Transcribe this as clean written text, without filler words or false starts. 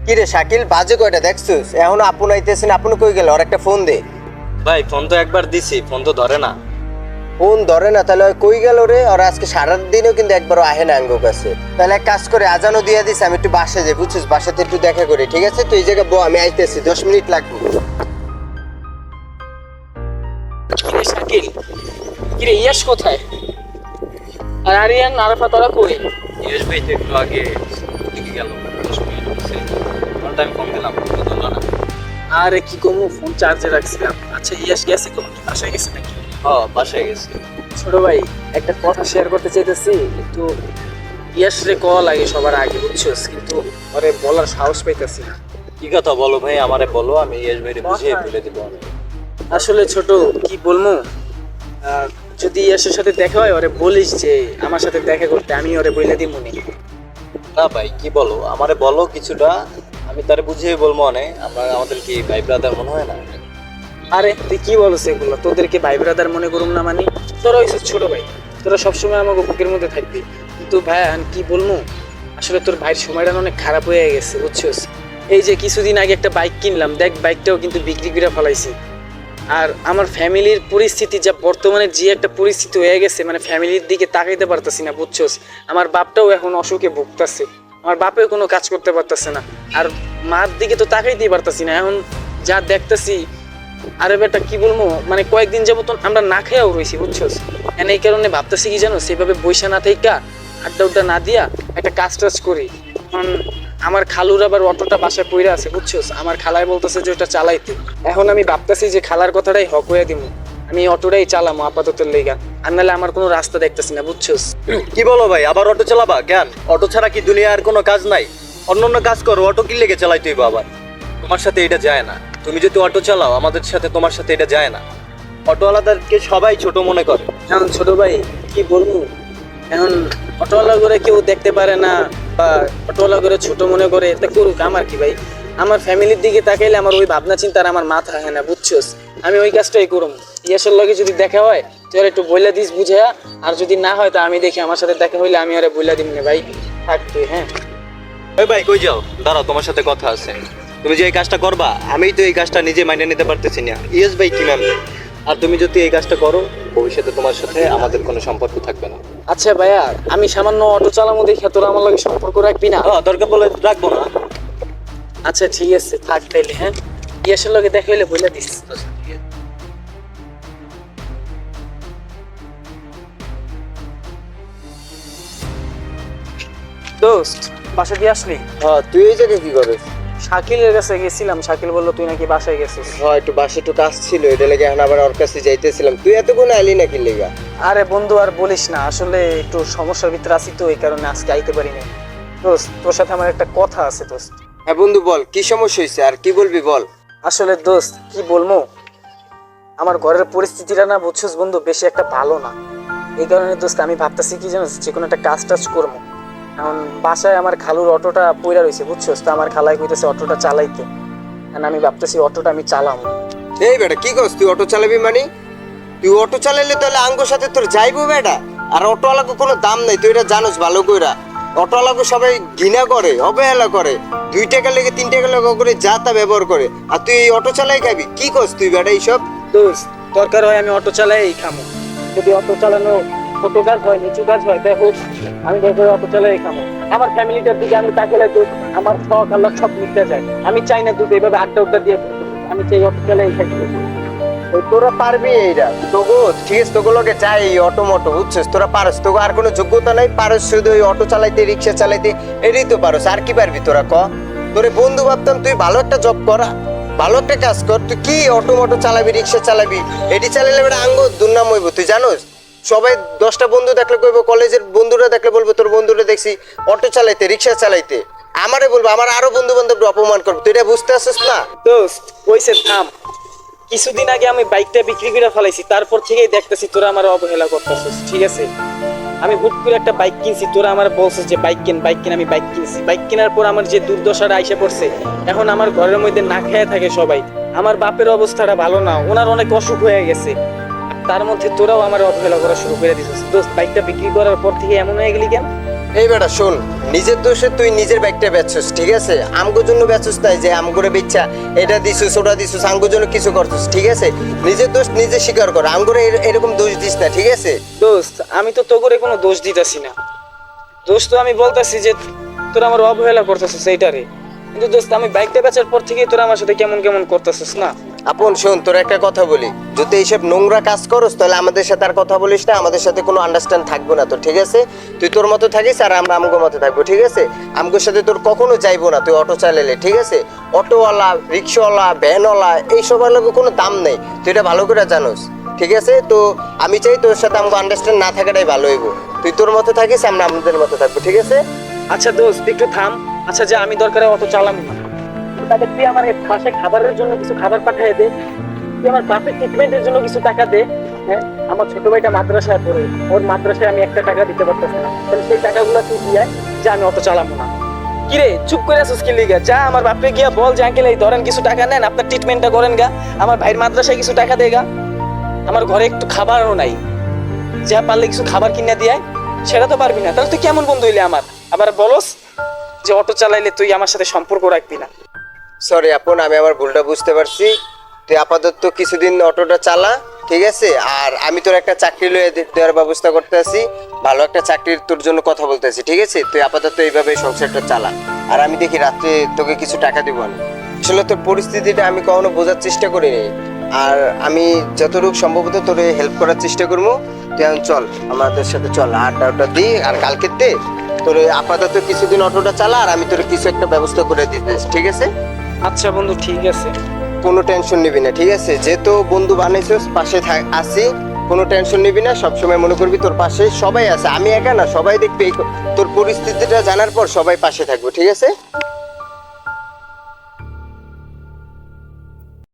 কি রে শাকিল, বাজে কয়টা দেখছিস? এখনো আপু নাইতেছেন, আপনি কই গেল? আর একটা ফোন দে। ভাই ফোন তো একবার দিছি, ফোন তো ধরে না। ফোন ধরে না? তাহলে ওই কই গেল রে? আর আজকে সারাদিনও কিন্তু একবারও আহে না আঙ্গো কাছে। তাহলে এক কাজ করে, আজানও দিয়ে দিস, আমি একটু বাসায় যাই, বুঝছিস? বাসাতে একটু দেখা করি, ঠিক আছে? তুই এই জায়গায় বো, আমি আইতেছি, 10 মিনিট লাগবে। কিরে শাকিল, কিরে ইয়াস কোথায়? আর আরিয়ান আরাফাত ওরা কই? ইয়েস ভাই তো একটু আগে দিকে গেল, 10 মিনিট হচ্ছে। তখন আমি ফোন দিলাম, তো ধরলো না। আরে কি কমু, ফোন চার্জে রাখছিলাম। আচ্ছা ইয়াস গেছে কোন, বাসায় গেছে নাকি? বাসায় গেছে। ছোট ভাই, একটা কথা শেয়ার করতে চাইতেছি, কিন্তু ইয়াস রে কল লাগে সবার আগে, বুঝছস? কিন্তু ওরে বলার সাহস পাইতেছি না। কি কথা বলো ভাই, আমারে বলো, আমি ইয়েস ভাইরে বুঝিয়ে বলে দিব। আসলে ছোট, কি বলবো, যদি ইয়াসের সাথে দেখা হয় ওরে বলিস যে আমার সাথে দেখা করতে, আমি ওরে বইলা দিব মনে। না ভাই কি বলো, আমারে বলো কিছুটা, আমি তারে বুঝিয়ে বলবো। অনেক আমাদের কি ভাই ব্রাদার মনে হয় না? আরে তুই কি বলছ এগুলো? তোদেরকে ভাই ব্রাদার মনে করুম না মানে? তোরা হইছিস ছোট ভাই, তোরা সবসময় আমাকে বুকের মধ্যে থাকবি। কিন্তু ভাই আমি কি বলবো, আসলে তোর ভাইয়ের সময়টা না অনেক খারাপ হয়ে গেছে, বুঝছস? এই যে কিছুদিন আগে একটা বাইক কিনলাম, দেখ বাইকটাও কিন্তু বিক্রি করে ফেলাইছি। আর আমার ফ্যামিলির পরিস্থিতি যা বর্তমানে যে একটা পরিস্থিতি হয়ে গেছে, মানে ফ্যামিলির দিকে তাকাইতে পারতাছি না, বুঝছস? আমার বাপটাও এখন অসুখে ভুগতাছে, আমার বাপেও কোনো কাজ করতে পারতাছে না। আর মার দিকে তো তাকাইতেই পারতাছি না এখন, যা দেখতাছি। আরে বেটা কি বলবো, মানে কয়েকদিন যাবত আমরা না খেয়েও রয়েছি, বুঝছস? এই কারণে ভাবতেছি কি জানো, সেভাবে বৈশা না থাইকা, আড্ডা উড্ডা না দিয়া একটা কাজ টাজ করি। এখন আমার খালুর আবার অটোটা বাসায় পইরা আছে, বুঝছস? আমার খালায় বলতেছে যে ওটা চালাইতে। এখন আমি ভাবতেছি যে খালার কথাটাই হক হইয়া দিব, আমি অটোটাই চালামো আপাতত লেগা। আর নাহলে আমার কোনো রাস্তা দেখতেছি না, বুঝছস? কি বলো ভাই, আবার অটো চালাবা কেন? অটো ছাড়া কি দুনিয়ার কোনো কাজ নাই? অন্য অন্য কাজ করো, অটো কি লেগে চালাই তুই আবার? তোমার সাথে এটা যায় না। তুমি যদি অটো চালাও, আমাদের সাথে তোমার সাথে এটা যায় না। অটোওয়ালাদেরকে সবাই ছোট মনে করে। এখন ছোট ভাই কি বলবো, এখন অটোওয়ালা করে কেউ দেখতে পারে না, বা অটোওয়ালা করে ছোট মনে করে, তা করুক, আমার কি ভাই? আমার ফ্যামিলির দিকে তাকাইলে আমার ওই ভাবনা চিন্তার আমার মাথা হয় না, বুঝছস? আমি ওই কাজটাই করুম। ইয়াসের লগে যদি দেখা হয় তুই একটু বইলা দিস বুঝাইয়া, আর যদি না হয় তা আমি দেখি আমার সাথে দেখা হইলে আমি ওরে বইলা দিব না ভাই, থাক তুই। হ্যাঁ ওই ভাই কই যাও? দাঁড়াও, তোমার সাথে কথা আছে। তুমি যে এই কাজটা করবা, আমি তো এই কাজটা নিজে মাইনে নিতে পারতেছি না। ইয়েস ভাই কি নাম? আর তুমি যদি এই কাজটা করো, ভবিষ্যতে তোমার সাথে আমাদের কোনো সম্পর্ক থাকবে না। আচ্ছা ভাইয়া, আমি সামান্য অটো চালামো দেখে তোরা আমার লগে সম্পর্ক রাখবি না? দরকার বলে রাখবো না। আচ্ছা ঠিক আছে, থাক তাইলে। হ্যাঁ, ইয়াসের লগে দেখা হইলে বইলা দিস। দোস্ত, বাসা দিয়ে আসলি? হ্যাঁ, তুই এই জায়গায় কি করিস? শাকিলের কাছে গেছিলাম, শাকিল বললো তুই নাকি বাসায় গেছিস। হ্যাঁ, একটু বাসে একটু কাজ ছিল, এটা লেগে এখন আবার ওর কাছে যাইতেছিলাম। তুই এতক্ষণ আইলি নাকি লেগা? আরে বন্ধু আর বলিস না, আসলে একটু সমস্যার ভিতরে আছি তো, এই কারণে আজকে আইতে পারি না। দোস্ত, তোর সাথে আমার একটা কথা আছে দোস্ত। হ্যাঁ বন্ধু বল, কি সমস্যা হয়েছে আর কি বলবি বল। আসলে দোস্ত কি বলবো, আমার ঘরের পরিস্থিতিটা না, বুঝছিস বন্ধু, বেশি একটা ভালো না। এই কারণে দোস্ত আমি ভাবতেছি কি জানিস, যে কোনো একটা কাজ টাজ করবো। এখন বাসায় আমার খালুর অটোটা পইরা রয়েছে, বুঝছস? তো আমার খালাই কইতেছে অটোটা চালাইতে, আর আমি ভাবতেছি অটোটা আমি চালাবো। এই বেটা কি করছ? তুই অটো চালাবি মানে? তুই অটো চালাইলে তাহলে আঙ্গোর সাথে তোর যাইবো বেটা? আর অটোওয়ালাকে কোনো দাম নাই, তুই এটা জানোস ভালো কইরা। অটোওয়ালাকে সবাই ঘৃণা করে, অবহেলা করে, 2 টাকা লেগে 3 টাকা লেগে করে যা তা ব্যবহার করে। আর তুই এই অটো চালাই খাবি? কি করছ তুই বেটা এইসব? দোস্ত, দরকার হয় আমি অটো চালাই খামো, যদি অটো চালানো ছোট কাজ হয়, নিচু কাজ হয়, দেখো আমি দরকার অটো চালাই খামো। আমার ফ্যামিলিটার দিকে আমি তাকালে তো আমার শখ আল্লাহ সব মিটতে যায়। আমি চাই না তুই এইভাবে আড্ডা উড্ডা দিয়ে, আমি চাই অটো চালাই খাই। ওই তোরা পারবি এইটা? তোগো ঠিক আছে, তোগো লোকে চাই এই অটো মটো, বুঝছিস? তোরা পারস, তোগো আর কোনো যোগ্যতা নাই, পারস শুধু ওই অটো চালাইতে, রিক্সা চালাইতে, এটাই তো পারস। আর কি পারবি তোরা ক? তোরে বন্ধু ভাবতাম, তুই ভালো একটা জব করা, ভালো একটা কাজ কর। তুই কি অটো মটো চালাবি, রিক্সা চালাবি? এটি চালাইলে বেটা আঙ্গ দুর্নাম হইব, তুই জানোস? সবাই 10টা বন্ধু দেখলে কইব, কলেজের বন্ধুরা দেখলে বলবো তোর বন্ধুরা দেখছি অটো চালাইতে, রিক্সা চালাইতে। আমারে বলবো, আমার আরো বন্ধু বান্ধব অপমান করবো। তুই এটা বুঝতে আসছিস না? দোস্ত ওইসে থাম, কিছুদিন আগে আমি বাইকটা বিক্রি করে ফেলাইছি, তারপর থেকেই দেখতেছি তোরা আমার অবহেলা করতেছিস, ঠিক আছে? আমি হুট করে একটা বাইক কিনছি, তোরা আমার বলছিস যে বাইক কিন বাইক কিন, আমি বাইক কিনছি। বাইক কেনার পর আমার যে দুর্দশাটা আইসা পড়ছে, এখন আমার ঘরের মধ্যে না খেয়ে থাকে সবাই। আমার বাপের অবস্থাটা ভালো না, ওনার অনেক অসুখ হয়ে গেছে। তার মধ্যে তোরাও আমার অবহেলা করা শুরু করে দিছিস। দোস্ত, বাইকটা বিক্রি করার পর থেকে এমন হয়ে গেলি কেন? এই বেটা শোন, নিজের দোষে তুই নিজের ব্যাগটা বেচছিস, ঠিক আছে? আমগোর জন্য বেচছিস তাই যে আমগরে বেচা এটা দিছিস ওটা দিছিস, আমগোর জন্য কিছু করছিস, ঠিক আছে? নিজের দোষ নিজে স্বীকার কর, আমগরে এরকম দোষ দিস না, ঠিক আছে? দোস্ত আমি তো তোরে কোনো দোষ দিতেছি না, দোষ তো আমি বলতাছি যে তোরা আমার অবহেলা করতেছিস এইটারে। কিন্তু দোস্ত আমি বাইকটা বেচার পর থেকেই তোরা আমার সাথে কেমন কেমন করতেছিস না। আপন শোন, তোর একটা কথা বলি, যদি এইসব নোংরা কাজ করস তাহলে আমাদের সাথে আর কথা বলিস না, আমাদের সাথে কোনো আন্ডারস্ট্যান্ড থাকবো না তো, ঠিক আছে? তুই তোর মতো থাকিস আর আমরা আমগো মতো থাকবো, ঠিক আছে? আমগোর সাথে তোর কখনো যাইবো না তুই অটো চালালে, ঠিক আছে? অটোওয়ালা, রিক্সাওয়ালা, ভ্যানওয়ালা এইসবের লোক কোনো দাম নেই, তুই এটা ভালো করে জানোস, ঠিক আছে? তো আমি চাই তোর সাথে আমগো আন্ডারস্ট্যান্ড না থাকাটাই ভালো হইব। তুই তোর মতো থাকিস, আমরা আমাদের মতো থাকবো, ঠিক আছে? আচ্ছা দোস্ত একটু থাম। আচ্ছা যে আমি দরকারে অটো চালাম না, তাকে তুই আমার পাশে খাবারের জন্য কিছু খাবার পাঠিয়ে দে, তুই আমার বাপের ট্রিটমেন্টের জন্য কিছু টাকা দে। হ্যাঁ, আমার ছোট ভাইটা মাদ্রাসায় পড়ে, ওর মাদ্রাসায় আমি একটা টাকা দিতে পারতেছি না, তাহলে সেই টাকাগুলো তুই দিয়ে যে আমি অটো চালাবো না। কিরে চুপ করে আসছিস কি লিগা? যা আমার বাপকে গিয়া বল যে আঙ্কেল এই ধরেন কিছু টাকা নেন, আপনার ট্রিটমেন্টটা করেন গা, আমার ভাইয়ের মাদ্রাসায় কিছু টাকা দে গা, আমার ঘরে একটু খাবারও নাই, যা পারলে কিছু খাবার কিনে দিয়ে আয়। সেটা তো পারবি না, তাহলে তুই কেমন বন্ধু হইলে আমার? আবার বলস যে অটো চালাইলে তুই আমার সাথে সম্পর্ক রাখবি না। সরি আপন, আমি আমার ভুলটা বুঝতে পারছি। তুই আপাতত কিছুদিন অটোটা চালা, ঠিক আছে? আর আমি তোর একটা চাকরি লয়ে দেওয়ার ব্যবস্থা করতে আছি, ভালো একটা চাকরির তোর জন্য কথা বলতেছি, ঠিক আছে? তুই আপাতত এইভাবে সংসারটা চালা, আর আমি দেখি রাত্রে তোকে কিছু টাকা দিব। আমি আসলে তোর পরিস্থিতিটা আমি কখনো বোঝার চেষ্টা করিনি, আর আমি যতটুকু সম্ভবত তোর হেল্প করার চেষ্টা করবো। তুই এখন চল আমাদের সাথে, চল আড্ডা দিই, আর কালকেতে তোর আপাতত কিছুদিন অটোটা চালা, আর আমি তোর কিছু একটা ব্যবস্থা করে দিতে, ঠিক আছে? আচ্ছা বন্ধু ঠিক আছে। কোনো টেনশন নিবি না, ঠিক আছে? যেহেতু বন্ধু বানাইছিস, পাশে আসি, কোনো টেনশন নিবি না, সবসময় মনে করবি তোর পাশে সবাই আছে, আমি একা না, সবাই দেখবি। তোর পরিস্থিতিটা জানার পর সবাই পাশে থাকবো, ঠিক আছে?